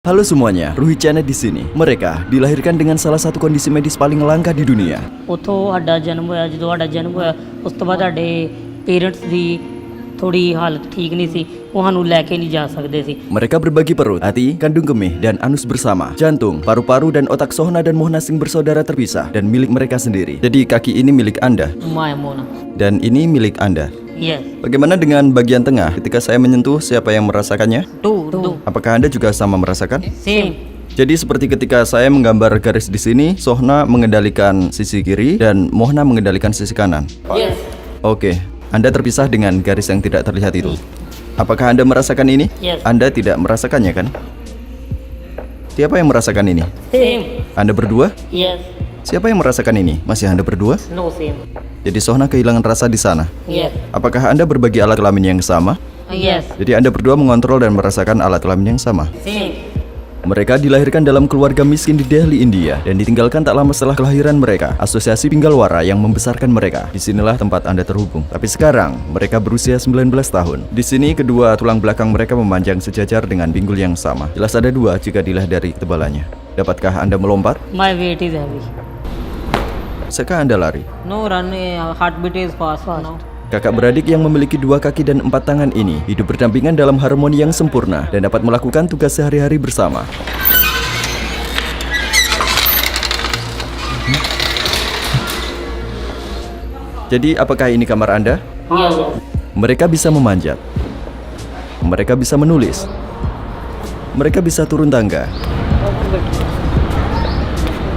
Halo semuanya, Ruhi Channel di sini. Mereka dilahirkan dengan salah satu kondisi medis paling langka di dunia. ਉੱਥੋਂ ਸਾਡਾ ਜਨਮ ਹੋਇਆ ਜਦੋਂ ਸਾਡਾ ਜਨਮ ਹੋਇਆ ਉਸ ਤੋਂ ਬਾਅਦ ਸਾਡੇ ਪੇਰੈਂਟਸ ਦੀ ਥੋੜੀ ਹਾਲਤ ਠੀਕ ਨਹੀਂ ਸੀ ਉਹ ਸਾਨੂੰ ਲੈ ਕੇ ਨਹੀਂ ਜਾ ਸਕਦੇ ਸੀ Mereka berbagi perut, hati, kandung kemih, dan anus bersama. Jantung, paru-paru, dan otak Sohna dan Muhnasing bersaudara terpisah dan milik mereka sendiri. Jadi kaki ini milik Anda Maya Mona dan ini milik Anda. Yes Bagaimana dengan bagian tengah? Ketika saya menyentuh, siapa yang merasakannya? Too Apakah Anda juga sama merasakan? Same Jadi seperti ketika saya menggambar garis di sini, Sohna mengendalikan sisi kiri dan Mohna mengendalikan sisi kanan. Yes Oke, Anda terpisah dengan garis yang tidak terlihat itu. Apakah Anda merasakan ini? Yes. Anda tidak merasakannya kan? Siapa yang merasakan ini? Same Anda berdua? Yes Siapa yang merasakan ini? Masih Anda berdua? No same Jadi Sohna kehilangan rasa di sana. Yes Apakah Anda berbagi alat kelamin yang sama? Yes Jadi Anda berdua mengontrol dan merasakan alat kelamin yang sama. Same Mereka dilahirkan dalam keluarga miskin di Delhi, India, dan ditinggalkan tak lama setelah kelahiran mereka. Asosiasi Pinggalwara yang membesarkan mereka. Disinilah tempat Anda terhubung. Tapi sekarang mereka berusia 19 tahun. Di sini kedua tulang belakang mereka memanjang sejajar dengan pinggul yang sama. Jelas ada dua jika dilihat dari ketebalannya. Dapatkah Anda melompat? My weight is heavy Bisakah Anda lari? no run heartbeat is fast now Kakak beradik yang memiliki 2 kaki dan 4 tangan ini hidup berdampingan dalam harmoni yang sempurna dan dapat melakukan tugas sehari-hari bersama. Jadi apakah ini kamar Anda? yes Mereka bisa memanjat. Mereka bisa menulis. Mereka bisa turun tangga.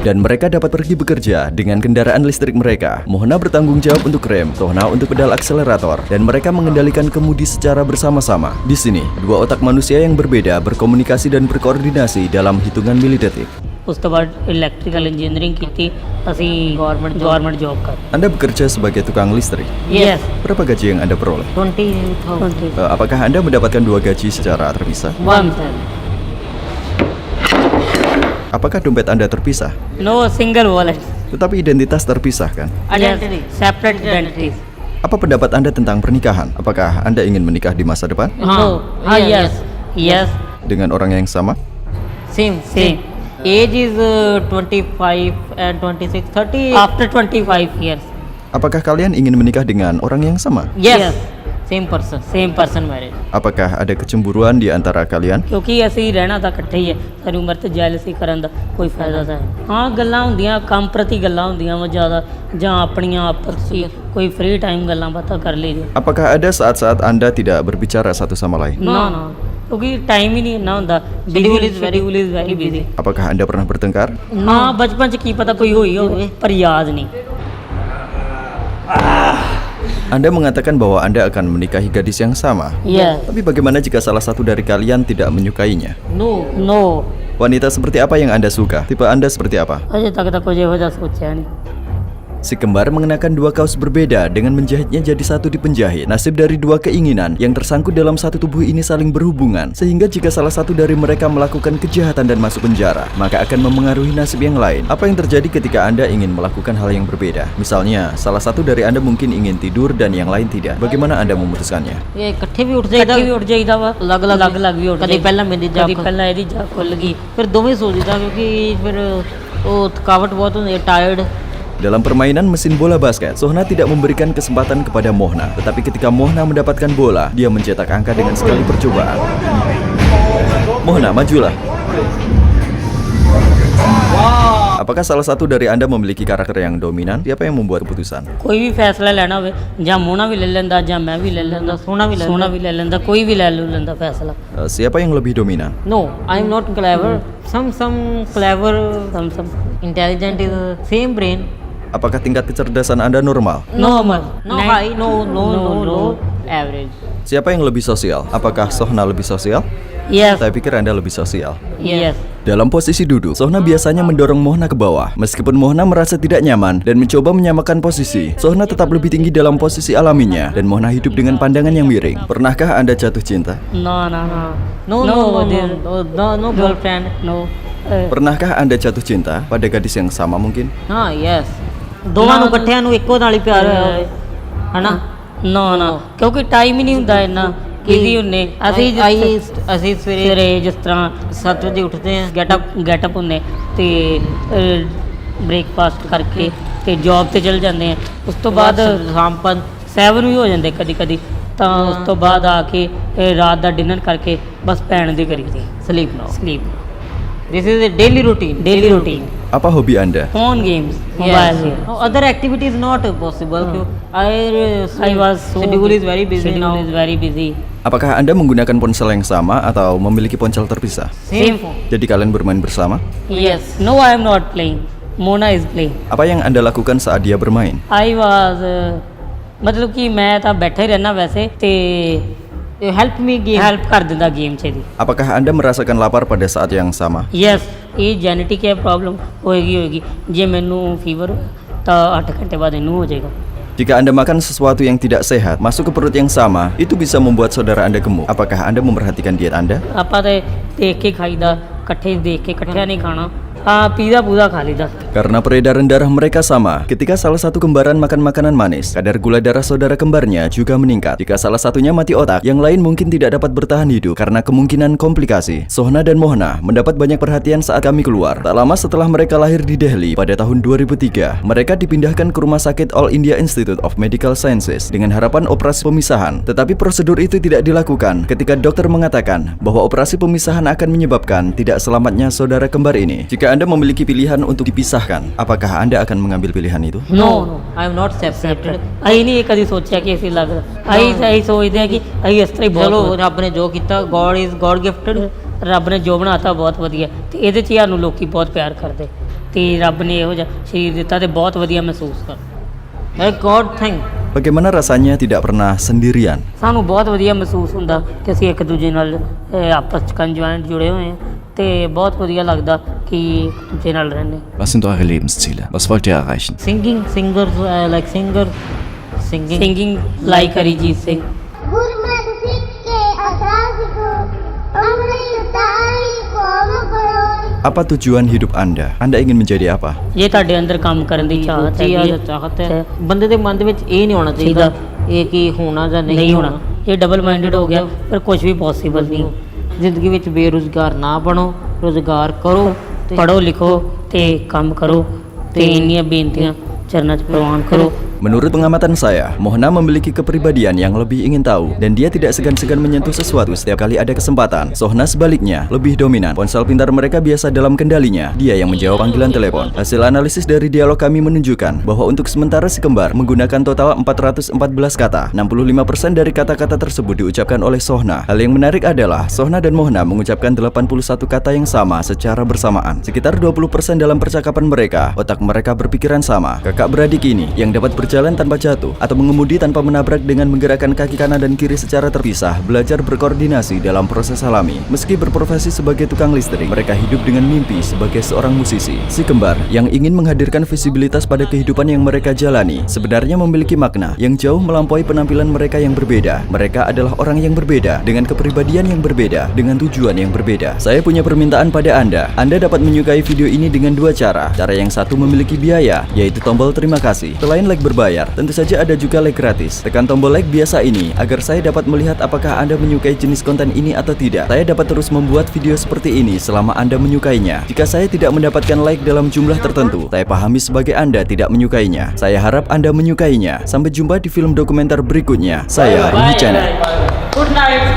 Dan mereka dapat pergi bekerja dengan kendaraan listrik mereka. Mohna bertanggung jawab untuk rem, Sohna untuk pedal akselerator, dan mereka mengendalikan kemudi secara bersama-sama. Di sini, dua otak manusia yang berbeda berkomunikasi dan berkoordinasi dalam hitungan milidetik. ਉਸ ਤੋਂ ਬਾਅਦ electrical engineering ਕੀਤੀ ਅਸੀਂ government job ਕਰ Anda bekerja sebagai tukang listrik. Yes Berapa gaji yang Anda peroleh? 20,000 Apakah Anda mendapatkan 2 gaji secara terpisah? one Apakah dompet Anda terpisah? no single wallet Tetapi identitas terpisah kan? identity separate identities Apa pendapat Anda tentang pernikahan? Apakah Anda ingin menikah di masa depan? no yes yes Dengan orang yang sama? same age is 25 and 26 30 after 25 years Apakah kalian ingin menikah dengan orang yang sama? yes same person married Apakah ada kecemburuan di antara kalian? ਕਿਉਂਕਿ ਅਸੀਂ ਰਹਿਣਾ ਤਾਂ ਇਕੱਠੇ ਹੀ ਹੈ ਸਾਰੀ ਉਮਰ ਤੇ ਜੈਲਸੀ ਕਰਨ ਦਾ ਕੋਈ ਫਾਇਦਾ ਤਾਂ ਹੈ ਹਾਂ ਗੱਲਾਂ ਹੁੰਦੀਆਂ ਕੰਮ ਪ੍ਰਤੀ ਗੱਲਾਂ ਹੁੰਦੀਆਂ ਵਾ ਜ਼ਿਆਦਾ ਜਾਂ ਆਪਣੀਆਂ ਆਪਸੀ ਕੋਈ ਫ੍ਰੀ ਟਾਈਮ ਗੱਲਾਂ ਬਾਤਾਂ ਕਰ ਲਈਦੀ Apakah ada saat-saat Anda tidak berbicara satu sama lain? ਨਾ ਕਿਉਂਕਿ ਟਾਈਮ ਹੀ ਨਹੀਂ ਇੰਨਾ ਹੁੰਦਾ schedule is very busy Apakah Anda pernah bertengkar? ਹਾਂ ਬਚਪਨ ਚ ਕੀ ਪਤਾ ਕੋਈ ਹੋਈ ਹੋਵੇ ਪਰ ਯਾਦ ਨਹੀਂ Anda mengatakan bahwa Anda akan menikahi gadis yang sama. Yes Tapi bagaimana jika salah satu dari kalian tidak menyukainya? no Wanita seperti apa yang Anda suka? Tipe Anda seperti apa? ਅਜੇ ਤੱਕ ਤਾਂ ਕੁਝ ਇਹੋ ਜਿਹਾ ਸੋਚਿਆ ਨਹੀਂ Si kembar mengenakan 2 kaos berbeda dengan menjahitnya jadi satu di penjahit. Nasib dari 2 keinginan yang tersangkut dalam satu tubuh ini saling berhubungan. Sehingga jika salah satu dari mereka melakukan kejahatan dan masuk penjara, maka akan memengaruhi nasib yang lain. Apa yang terjadi ketika Anda ingin melakukan hal yang berbeda? Misalnya, salah satu dari Anda mungkin ingin tidur dan yang lain tidak. Bagaimana Anda memutuskannya? ਇਹ ਇਕੱਠੇ ਵੀ ਉੱਠ ਜਾਈਦਾ ਵਾ ਅਲੱਗ-ਅਲੱਗ ਵੀ ਉੱਠ ਕਦੀ ਪਹਿਲਾਂ ਮੇਰੀ ਜਾ ਕਦੀ ਪਹਿਲਾਂ ਇਹਦੀ ਜਾ ਖੁੱਲ ਗਈ ਫਿਰ ਦੋਵੇਂ ਸੋ ਜਿੱਦਾਂ ਕਿਉਂਕਿ ਫਿਰ ਉਹ ਥਕਾਵਟ ਬਹੁਤ ਹੁੰਦੀ ਹੈ ਟਾਇਰਡ Dalam permainan mesin bola basket, Sohna tidak memberikan kesempatan kepada Mohna. Tetapi ketika Mohna mendapatkan bola, dia mencetak angka dengan sekali percobaan. Mohna, majulah. Apakah salah satu dari Anda memiliki karakter yang dominan? Siapa yang membuat keputusan? ਕੋਈ ਵੀ ਫੈਸਲਾ ਲੈਣਾ ਹੋਵੇ ਜਾਂ ਮੋਨਾ ਵੀ ਲੈ ਲੈਂਦਾ ਜਾਂ ਮੈਂ ਵੀ ਲੈ ਲੈਂਦਾ ਸੋਨਾ ਵੀ ਲੈ ਲੈਂਦਾ ਕੋਈ ਵੀ ਲੈ ਲੈਂਦਾ ਫੈਸਲਾ Siapa yang lebih dominan? no I am not clever some clever some intelligent is same brain Apakah tingkat kecerdasan Anda normal? normal no high no average Siapa yang lebih sosial? Apakah Sohna lebih sosial? yes Saya pikir Anda lebih sosial. yes Dalam posisi duduk, Sohna biasanya mendorong Mohna ke bawah. Meskipun Mohna merasa tidak nyaman dan mencoba menyamakan posisi, Sohna tetap lebih tinggi dalam posisi alaminya dan Mohna hidup dengan pandangan yang miring. Pernahkah Anda jatuh cinta? no girlfriend no Pernahkah Anda jatuh cinta pada gadis yang sama mungkin? ਹਾਂ yes ਦੋਵਾਂ ਨੂੰ ਇਕੱਠਿਆਂ ਨੂੰ ਇੱਕੋ ਨਾਲ ਹੀ ਪਿਆਰ ਹੋਇਆ ਹੋਵੇ ਹਨਾ ਨਾ ਕਿਉਂਕਿ ਟਾਈਮ ਹੀ ਨਹੀਂ ਹੁੰਦਾ ਇੰਨਾ ਇਜ਼ੀ ਹੁੰਨੇ ਅਸੀਂ ਅਸੀਂ ਸਵੇਰੇ ਸਵੇਰੇ ਜਿਸ ਤਰ੍ਹਾਂ 7 ਵਜੇ ਉੱਠਦੇ ਹਾਂ। ਗੈਟਅਪ ਹੁੰਨੇ ਤੇ ਬ੍ਰੇਕਫਾਸਟ ਕਰਕੇ ਤੇ ਜੌਬ ਤੇ ਚਲ ਜਾਂਦੇ ਆ। ਉਸ ਤੋਂ ਬਾਅਦ ਸ਼ਾਮ 7 ਵੀ ਹੋ ਜਾਂਦੇ ਕਦੀ ਕਦੀ, ਤਾਂ ਉਸ ਤੋਂ ਬਾਅਦ ਆ ਕੇ ਰਾਤ ਦਾ ਡਿਨਰ ਕਰਕੇ ਬਸ ਪੈਣ ਦੀ ਕਰੀਦੀ sleep now. Sleep this is a daily routine. Apa hobi Anda? Phone games mobile game No other activity is not possible. I was so schedule is very busy schedule now. is very busy. Apakah Anda menggunakan ponsel yang sama atau memiliki ponsel terpisah? Same phone. Jadi kalian bermain bersama? Yes. No, I am not playing. Mona is playing. Apa yang Anda lakukan saat dia bermain? I was ਮਤਲਬ ਕਿ ਮੈਂ ਤਾਂ ਬੈਠਾ ਹੀ ਰਹਿਣਾ ਵੈਸੇ ਤੇ Help me game. Help ਕਰ ਦਿੰਦਾ ਗੇਮ 'ਚ ਦੀ। Apakah Anda merasakan lapar pada saat yang sama? Yes, ਇਹ ਜੈਨੇਟਿਕ ਹੈ ਪ੍ਰੋਬਲਮ ਹੋਏਗੀ। ਜੇ ਮੈਨੂੰ ਫੀਵਰ ਤਾਂ 8 ਘੰਟੇ ਬਾਅਦ ਇਹਨੂੰ ਹੋ ਜਾਏਗਾ। Jika Anda makan sesuatu yang tidak sehat, masuk ke perut yang sama, itu bisa membuat saudara Anda gemuk. Apakah Anda memperhatikan diet Anda? ਆਪਾਂ ਤੇ ਦੇਖ ਕੇ ਖਾਈਦਾ, ਇਕੱਠੇ ਦੇਖ ਕੇ ਇਕੱਠਿਆਂ ਨਹੀਂ ਖਾਣਾ। ਹਾਂ ਪੀਜ਼ਾ ਪੂਜ਼ਾ ਖਾ ਲਈਦਾ। Karena peredaran darah mereka sama, ketika salah satu kembaran makan makanan manis, kadar gula darah saudara kembarnya juga meningkat. Jika salah satunya mati otak, yang lain mungkin tidak dapat bertahan hidup karena kemungkinan komplikasi. Sohna dan Mohna mendapat banyak perhatian saat kami keluar. Tak lama setelah mereka lahir di Delhi pada tahun 2003, mereka dipindahkan ke Rumah Sakit All India Institute of Medical Sciences dengan harapan operasi pemisahan. Tetapi prosedur itu tidak dilakukan ketika dokter mengatakan bahwa operasi pemisahan akan menyebabkan tidak selamatnya saudara kembar ini. Jika Anda memiliki pilihan untuk dipisahkan, apakah Anda akan mengambil pilihan itu? No, I am not separated. ਅਸੀਂ ਨਹੀਂ ਕਦੀ ਸੋਚਿਆ ਕਿ ਅਸੀਂ ਲੱਗਦਾ। ਅਸੀਂ ਸੋਚਦੇ ਹਾਂ ਕਿ ਅਸੀਂ ਇਸ ਤਰ੍ਹਾਂ ਹੀ ਚਲੋ ਬਹੁਤ ਰੱਬ ਨੇ ਜੋ ਕੀਤਾ, God giftted. ਰੱਬ ਨੇ ਜੋ ਬਣਾਤਾ ਬਹੁਤ ਵਧੀਆ, ਤੇ ਇਹਦੇ 'ਚ ਹੀ ਸਾਨੂੰ ਲੋਕੀ ਬਹੁਤ ਪਿਆਰ ਕਰਦੇ, ਤੇ ਰੱਬ ਨੇ ਇਹੋ ਜਿਹਾ ਸਰੀਰ ਦਿੱਤਾ ਤੇ ਬਹੁਤ ਵਧੀਆ ਮਹਿਸੂਸ ਕਰ। God thing. Bagaimana rasanya tidak pernah sendirian? ਸਾਨੂੰ ਬਹੁਤ ਵਧੀਆ ਮਹਿਸੂਸ ਹੁੰਦਾ ਕਿ ਅਸੀਂ ਇੱਕ ਦੂਜੇ ਨਾਲ ਆਪਸ 'ਚ ਕੰਜੁਆਇੰਟ ਜੁੜੇ ਹੋਏ ਹਾਂ, ਤੇ ਬਹੁਤ ਵਧੀਆ ਲੱਗਦਾ ਕਿ ਇੱਕ ਦੂਜੇ ਨਾਲ ਰਹਿੰਦੇ। Was sind eure Lebensziele? Was wollt ihr erreichen? Singing, singing. Singing like ਹਰੀਜੀਤ ਸਿੰਘ। ਗੁਰਮਤਿ ਸਿੱਖ ਕੇ ਅਸਾਸ ਕੋ ਅੰਮ੍ਰਿਤ ਤਾਈ ਕੋ ਕਰੋ। Apa tujuan hidup Anda? Anda ingin menjadi apa? ਜੇ ਤੁਹਾਡੇ ਅੰਦਰ ਕੰਮ ਕਰਨ ਦੀ ਚਾਹਤ ਹੈ, ਚਾਹਤ ਹੈ ਬੰਦੇ ਦੇ ਮਨ ਦੇ ਵਿੱਚ ਇਹ ਨਹੀਂ ਹੋਣਾ ਚਾਹੀਦਾ ਇਹ ਕੀ ਹੋਣਾ ਜਾਂ ਨਹੀਂ ਹੋਣਾ। ਇਹ ਡਬਲ ਮਾਈਂਡਡ ਹੋ ਗਿਆ, ਪਰ ਕੁਝ ਵੀ ਪੋਸੀਬਲ ਨਹੀਂ। ਜ਼ਿੰਦਗੀ ਵਿੱਚ ਬੇਰੁਜ਼ਗਾਰ ਨਾ ਬਣੋ, ਰੁਜ਼ਗਾਰ ਕਰੋ, ਪੜ੍ਹੋ ਲਿਖੋ ਤੇ ਕੰਮ ਕਰੋ, ਤੇ ਇੰਨੀਆਂ ਬੇਨਤੀਆਂ ਚਰਨਾਂ 'ਚ ਪ੍ਰਵਾਨ ਕਰੋ। Menurut pengamatan saya, Mohna memiliki kepribadian yang lebih ingin tahu dan dia tidak segan-segan menyentuh sesuatu setiap kali ada kesempatan. Sohna sebaliknya, lebih dominan. Ponsel pintar mereka biasa dalam kendalinya. Dia yang menjawab panggilan telepon. Hasil analisis dari dialog kami menunjukkan bahwa untuk sementara si kembar menggunakan total 414 kata. 65% dari kata-kata tersebut diucapkan oleh Sohna. Hal yang menarik adalah Sohna dan Mohna mengucapkan 81 kata yang sama secara bersamaan. Sekitar 20% dalam percakapan mereka, otak mereka berpikiran sama. Kakak beradik ini yang dapat berjalan tanpa jatuh atau mengemudi tanpa menabrak dengan menggerakkan kaki kanan dan kiri secara terpisah, belajar berkoordinasi dalam proses alami. Meski berprofesi sebagai tukang listrik, mereka hidup dengan mimpi sebagai seorang musisi. Si kembar yang ingin menghadirkan visibilitas pada kehidupan yang mereka jalani sebenarnya memiliki makna yang jauh melampaui penampilan mereka yang berbeda. Mereka adalah orang yang berbeda dengan kepribadian yang berbeda, dengan tujuan yang berbeda. Saya punya permintaan pada Anda. Anda dapat menyukai video ini dengan dua cara. Cara yang satu memiliki biaya, yaitu tombol terima kasih. Selain like berbayar, tentu saja ada juga like gratis. Tekan tombol like biasa ini agar saya dapat melihat apakah Anda menyukai jenis konten ini atau tidak. Saya dapat terus membuat video seperti ini selama Anda menyukainya. Jika saya tidak mendapatkan like dalam jumlah tertentu, saya pahami sebagai Anda tidak menyukainya. Saya harap Anda menyukainya. Sampai jumpa di film dokumenter berikutnya. Saya Ini Channel. Good night.